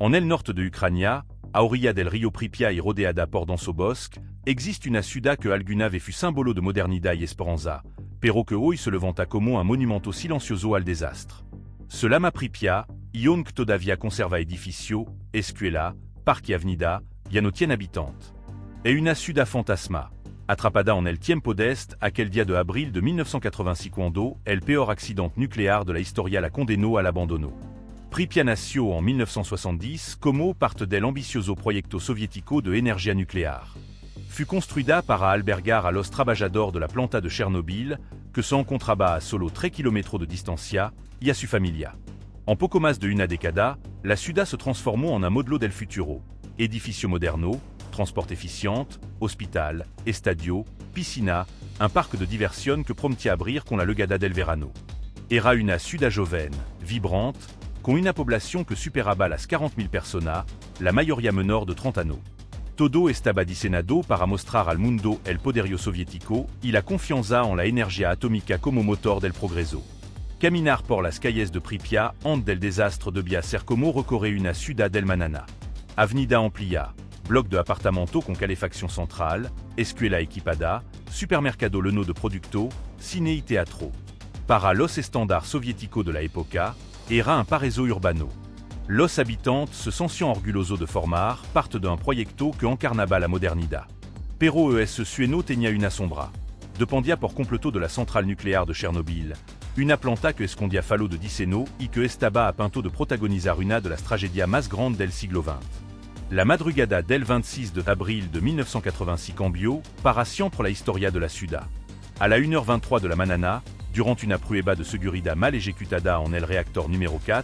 En el norte de Ucrania, a orilla del rio Pripia y rodeada por denso bosque, existe una ciudad que alguna vez fut símbolo de modernidad y esperanza, pero que hoy se levanta como un monumento silencioso al desastre. Se llama Pripia, y aunque todavía conserva edificio, escuela, parque y avenida, ya no tiene habitante. Es una ciudad fantasma, atrapada en el tiempo d'est aquel día de abril de 1985 cuando el peor accident nucléaire de la historia la condenó al abandono. Pripia nació en 1970 como parte del ambicioso proyecto soviético de energía nuclear. Fut construida para albergar a los trabajadores de la planta de Chernobyl, que se encontraba a solo 3 km de distancia, y a su familia. En poco más de una década, la ciudad se transformó en un modelo del futuro. Edificio moderno, transport eficiente, hospital, estadio, piscina, un parc de diversión que prometía abrir con la llegada del verano. Era una ciudad joven, vibrante, con una población que superaba las 40.000 personas, la mayoría menor de 30 años. Todo estaba diseñado para mostrar al mundo el poderío soviético y la confianza en la energía atómica como motor del progreso. Caminar por las calles de Pripia antes del desastre debía ser como recorrer una ciudad del mañana. Avenida amplia, bloc de apartamento con calefacción central, escuela equipada, supermercado lleno de producto, cine y teatro. Para los estándares soviéticos de la época, era un paraíso urbano. Los habitantes se sentían orgullosos de formar parte d'un proyecto que encarnaba la modernidad. Pero ese sueño tenía una sombra. Dependía por completo de la centrale nucléaire de Chernobyl, una planta que escondía falo de diseño y que estaba a punto de protagonizar una de las tragedias más grandes del siglo XX. La madrugada del 26 de abril de 1986 cambió para siempre la historia de la ciudad. A la 1h23 de la mañana, durant una prueba de seguridad mal ejecutada en el reactor número 4,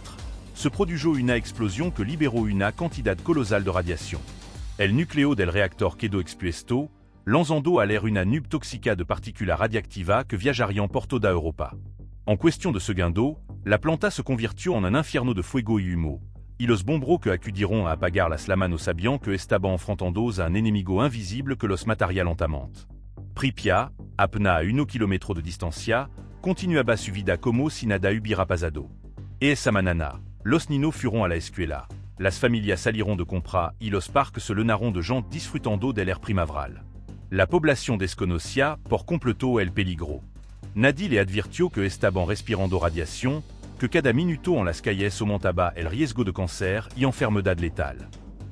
se produjo una explosión que liberó una cantidad colosal de radiación. El núcleo del reactor quedó expuesto, lanzando al aire una nube tóxica de partículas radiactivas que viajarían por toda Europa. En cuestión de segundo, la planta se convirtió en un infierno de fuego y humo, y los bomberos que acudieron a apagar las llamas no sabían que estaban enfrentando a un enemigo invisible que los mataría lentamente. Pripia, apenas a 1 km de distancia, continuaba su vida como si nada hubiera pasado. Et esa mañana, los niños fueron a la escuela, las familias salieron de compra y los parques se llenaron de gens disfrutando del air primaveral. La población desconocía por completo el peligro. Nadie le advirtió que estaban respirando radiación, que cada minuto en las calles aumentaba el riesgo de cáncer y enfermedad letal.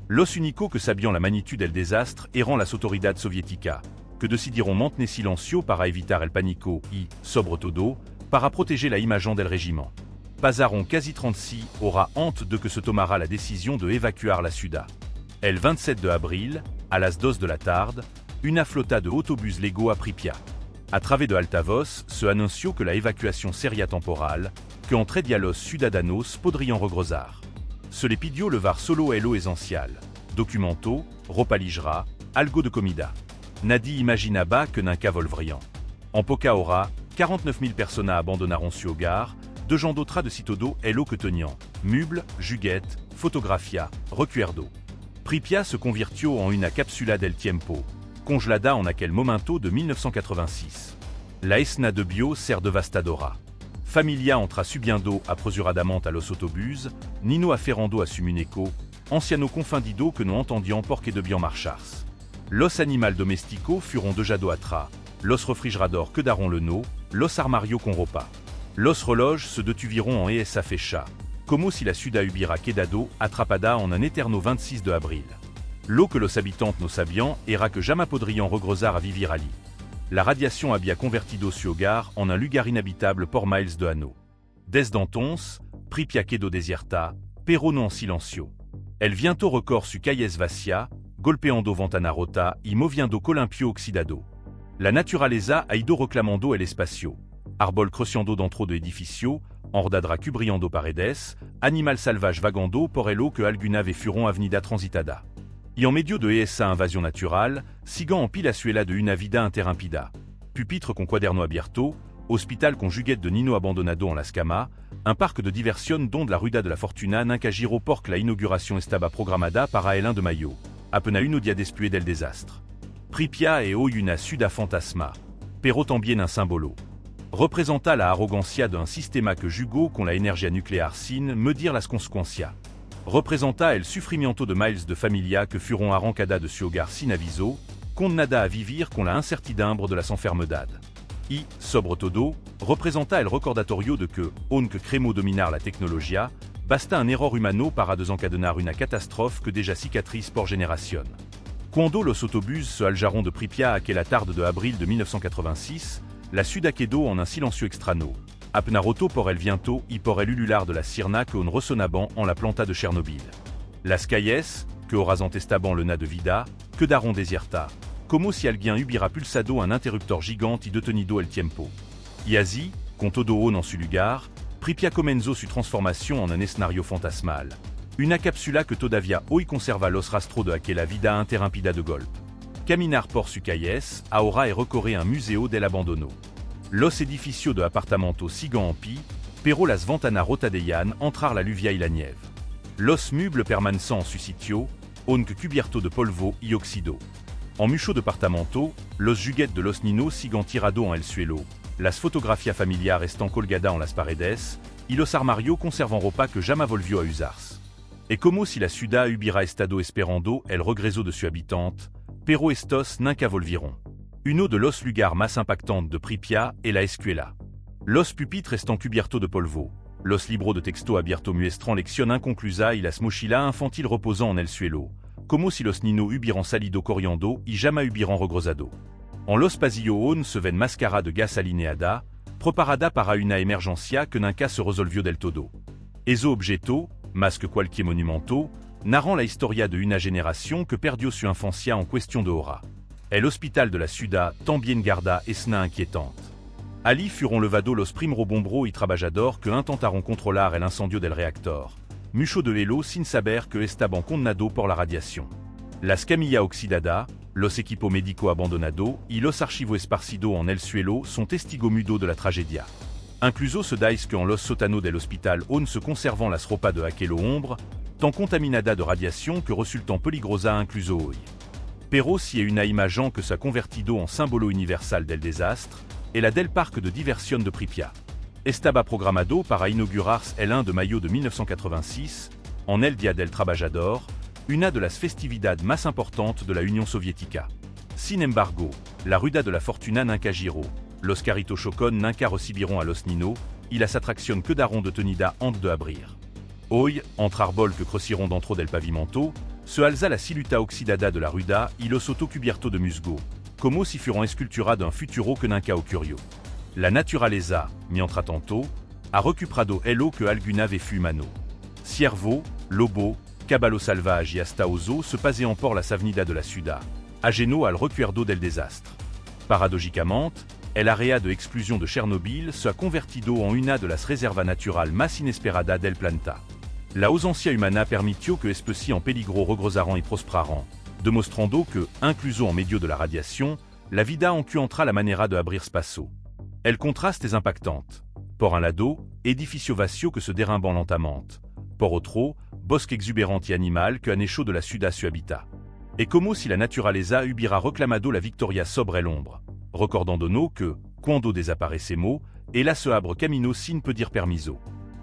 Los únicos que sabían la magnitud del desastre eran las autoridades soviéticas, que decidieron mantener silencio para evitar el pánico y, sobre todo, para proteger la imagen del régiment. Pasaron casi 36 horas antes de que se tomara la décision de evacuar la ciudad. El 27 de abril, a las 2 de la tarde, una flota de autobús llegó a Pripia. A través de altavoz se anunció que la evacuación sería temporal, que entre dia los ciudadanos podrían regresar. Se le pidió levar solo el lo esencial, documento, ropa ligeira, algo de comida. Nadie imaginaba que n'un volverían. En poca hora, 49.000 personas abandonaron su hogar, de gens d'autres de citodo el lo que tenían, meubles, juguetes, fotografía, recuerdo. Pripia se convirtió en una cápsula del tiempo, congelada en aquel momento de 1986. La escena de bio ser devastadora. Familia entra subiendo apresuradamente a los autobús, nino aferrando a su muñeco, anciano confundido que no entendían por qué debían marcharse. Los animales domésticos fueron dejado atrás, los refrigeradores quedaron llenos, los armarios con ropa. Los relojes se detuvieron en esa fecha, como si la ciudad hubiera quedado atrapada en un eterno 26 de abril. Lo que los habitantes no sabían era que jamais podrían regresar a vivir allí. La radiación había convertido su hogar en un lugar inhabitable por miles de años. Desde entonces, Pripia quedó desierta, pero no en silencio. El viento recorre su calles vacía, golpeando ventana rota y moviendo colimpio oxidado. La naturaleza ha ido reclamando el espacio. Árbol creciendo dentro de edificio, enredadera cubriendo paredes, animal salvage vagando por el lo que alguna vez fueron avenida transitada. Y en medio de esa invasión natural, sigan en pila suela de una vida interrumpida. Pupitre con cuaderno abierto, hospital con juguete de nino abandonado en las camas, un parque de diversión donde la rueda de la fortuna nunca giró porque la inauguración estaba programada para el 1 de mayo, apenas uno día después del desastre. Pripia es hoy una ciudad fantasma, pero también un símbolo. Representa la arrogancia d'un sistema que jugó con la energía nuclear sin medir las consecuencias. representa el sufrimiento de Miles de familia que furon arrancada de su hogar sin aviso, con nada a vivir con la incertidumbre de las enfermedad. Y, sobre todo, representa el recordatorio de que, aunque cremo dominar la tecnología, basta un error humano para desencadenar una catastrophe que déjà cicatrice por generación. Cuando los autobus se aljaron de Pripyat aquella tarde de abril de 1986, la ciudad quedó en un silencio extraño. Apnaroto por el viento y por el ulular de la sirena que on ressonaban en la planta de Chernobyl. Las calles, que horazan estaban le na de vida, quedaron desiertas, como si alguien hubiera pulsado un interruptor gigante y detenido el tiempo. Y así, con todo on en su lugar, Pripyat comenzó su transformación en un escenario fantasmal. Una cápsula que todavía hoy conserva los rastros de aquella vida interrumpida de golpe. Caminar por su calles, ahora y recorrer un museo del abandono. Los edificios de apartamentos siguen en pie, pero las ventanas rotadean entrar la lluvia y la nieve. Los meubles permanecen en su sitio, aunque cubiertos de polvo y oxido. En muchos departamentos, los juguetes de los niños siguen tirados en el suelo, las fotografías familiares están colgadas en las paredes, y los armarios conservan ropa que jamais volvió a usarse. Es como si la ciudad hubiera estado esperando el regreso de su habitante, pero estos nunca volvieron. Uno de los lugares más impactantes de Pripyat es la escuela. Los pupitres están cubiertos de polvo, los libros de texto abiertos muestran lección inconclusa y las mochilas infantiles reposan en el suelo, como si los niños hubieran salido corriendo y jamais hubieran regresado. En los pasillos aún se ven máscaras de gas alineada, preparada para una emergencia que nunca se resolvió del todo. Esos objetos, más que cualquier monumento, narran la historia de una generación que perdió su infancia en cuestión de hora. El hospital de la ciudad también guarda escena inquietante. Ali furon levados los primeros bomberos y trabajadores que intentaron controlar el incendio del reactor. Mucho de ello sin saber que estaban condenados por la radiación. Las camillas oxidadas, los equipos médicos abandonados y los archivos esparcidos en el suelo son testigos mudos de la tragedia. Incluso se dice que en los sótanos del hospital aún se conservan las ropas de aquello hombre, tan contaminada de radiación que resultan peligrosas incluso hoy. Pero si hay una imagen que se ha convertido en símbolo universal del desastre, es la del parque de diversión de Pripyat. Estaba programado para inaugurarse el 1 de mayo de 1986, en el Día del Trabajador, una de las festividades más importantes de la Unión Soviética. Sin embargo, la rueda de la fortuna nunca giró, los carritos chocón nunca recibieron a los niños, y las atracciones quedaron detenidas antes de abrir. Hoy, entre árboles que crecieron dentro del pavimento, se alza la silueta oxidada de la rueda y los autos cubiertos de musgo, como si fueran esculturas d'un futuro que nunca ocurrió. La naturaleza, mientras tanto, ha recuperado elo que alguna vez fue humano. Ciervo, lobo, caballo salvage y hasta oso se pasean por las avenidas de la ciudad, ajeno al recuerdo del desastre. Paradójicamente, el área de exclusión de Chernobyl se ha convertido en una de las reservas naturales más inesperadas del planeta. La ausencia humana permitió que especies en peligro regresaran y prosperaran, demostrando que, incluso en medio de la radiación, la vida encuentra la manera de abrir espacio. El contraste es impactante. Por un lado, edificios vacíos que se derrumban lentamente. Por otro, bosque exubérante y animal que han hecho de la ciudad su hábitat. Es como si la naturaleza hubiera reclamado la victoria sobre el hombre, recordándonos que, cuando desaparecemos, ella se abre camino sin pedir permiso.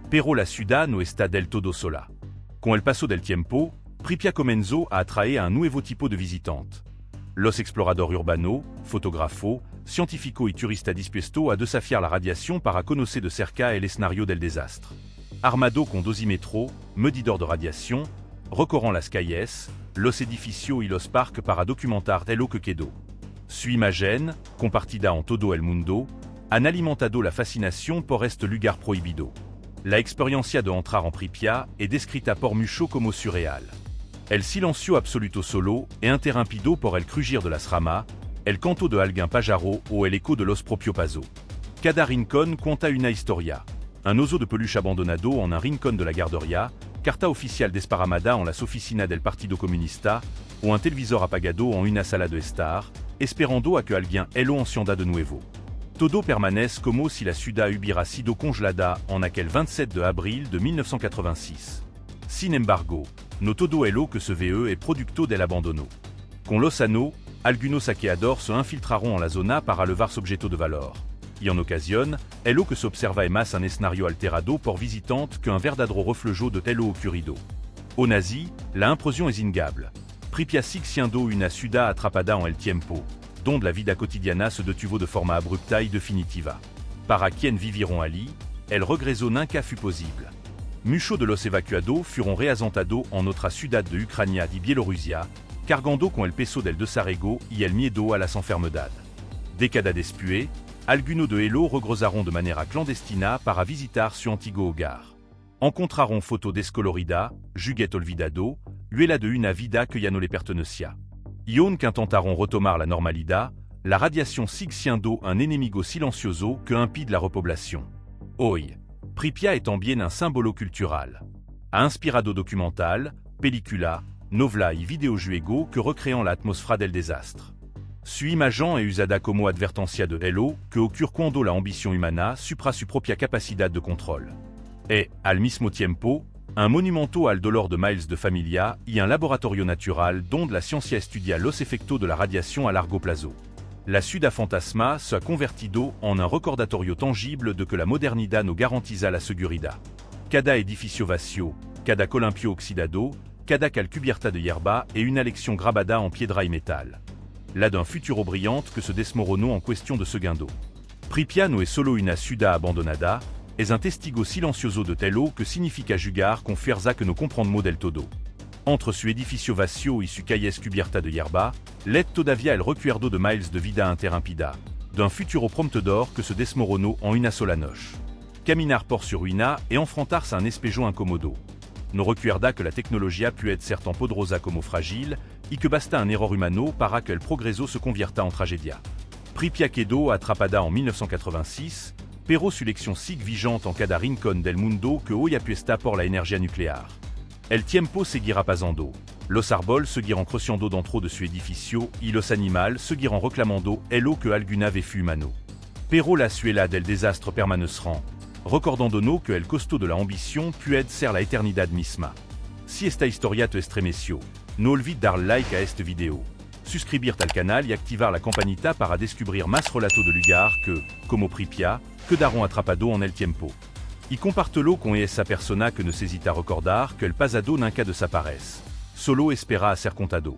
Pero la ciudad no está del todo sola. Con el paso del tiempo, Pripyat comenzó a atraer a un nuevo tipo de visitante. Los exploradores urbanos, fotógrafos, científicos y turistas dispuestos a desafiar la radiación para conocer de cerca el escenario del desastre. Armado con dosímetros, medidor de radiación, recorran las calles, los edificios y los parques para documentar el lo que quedó. Su imagen, compartida en todo el mundo, han alimentado la fascinación por este lugar prohibido. La experiencia de entrar en Pripyat es descrita por muchos como surreal. El silencio absoluto solo es interrumpido por el crujir de las ramas, el canto de alguien pájaro o el eco de los propios pasos. Cada rincón cuenta una historia. Un oso de peluche abandonado en un rincón de la guardería, carta oficial desparramada en las oficinas del Partido Comunista, o un televisor apagado en una sala de estar, esperando a que alguien lo encienda de nuevo. Todo permanece como si la ciudad hubiera sido congelada en aquel 27 de abril de 1986. Sin embargo, no todo lo que se ve es producto del abandono. Con los años, algunos saqueadores se infiltraron en la zona para levar objetos de valor. Y en ocasión, lo que se observa es más un escenario alterado por visitantes qu'un verdadero reflejo de lo ocurrido. Au nazi, la improsion est ingable. Pripia siendo una ciudad atrapada en el tiempo, donde la vida cotidiana se detuvo de forma abrupta y definitiva. Para quien viviron allí, el regreso nunca fut posible. Muchos de los evacuados fueron reasentados en otra ciudad de Ucrania y Bielorrusia, cargando con el peso del desarraigo y el miedo a las enfermedades. Década después, algunos de ellos regresaron de manera clandestina para visitar su antiguo hogar. Encontraron fotos descolorida, juguet olvidado, luela de una vida que ya no le pertenecía. Y aunque intentaron retomar la normalidad, la radiación sigue siendo un enemigo silencioso que impide la repoblación. Hoy, Pripia est también un símbolo cultural. Ha inspirado documental, película, novela y videojuego que recréant l'atmosphère del desastre. Su imagen est usada como advertencia de hello que ocurre cuando la ambición humana supera su propia capacidad de control. Et, al mismo tiempo, un monumento al dolor de miles de familia y un laboratorio natural donde la ciencia estudia los efectos de la radiación a largo plazo. La ciudad fantasma se ha convertido en un recordatorio tangible de que la modernidad no garantiza la seguridad. Cada edificio vacío, cada columpio oxidado, cada cal cubierta de hierba et una lección grabada en piedra y metal. La d'un futuro brillante que se desmoronó en cuestión de segundo. Pripia no es solo una ciudad abandonada, es un testigo silencioso de telo que significa jugar con fuerza que no comprendemos del todo. Entre su edificio vacío y su calles cubierta de hierba, l'est todavía el recuerdo de miles de vida interrumpida, d'un futuro prometedor que se desmoronó en una sola noche. Caminar por su ruina et enfrentarse a un espejo incomodo. No recuerda que la tecnología puede ser tan poderosa como fragile y que basta un error humano para que el progreso se convierta en tragedia. Pripia quedó atrapada en 1986, pero su lección sigue vigente en cada rincón del mundo que hoy apuesta por la energía nuclear. El tiempo seguirá pasando. Los árboles seguirán creciendo dentro de su edificio y los animales seguirán reclamando el que alguna vez fut humano. Pero la suela del desastre permanecerán, recordándonos que el costo de la ambición puede ser la eternidad misma. Si esta historia te estremeció, no olvides dar like a este video, suscribirte al canal y activar la campanita para descubrir más relatos de lugar que, como Pripia, quedaron atrapados en el tiempo. Y compártelo con esa persona que necesita recordar que el pasado nunca desaparece. Solo espera a ser contado.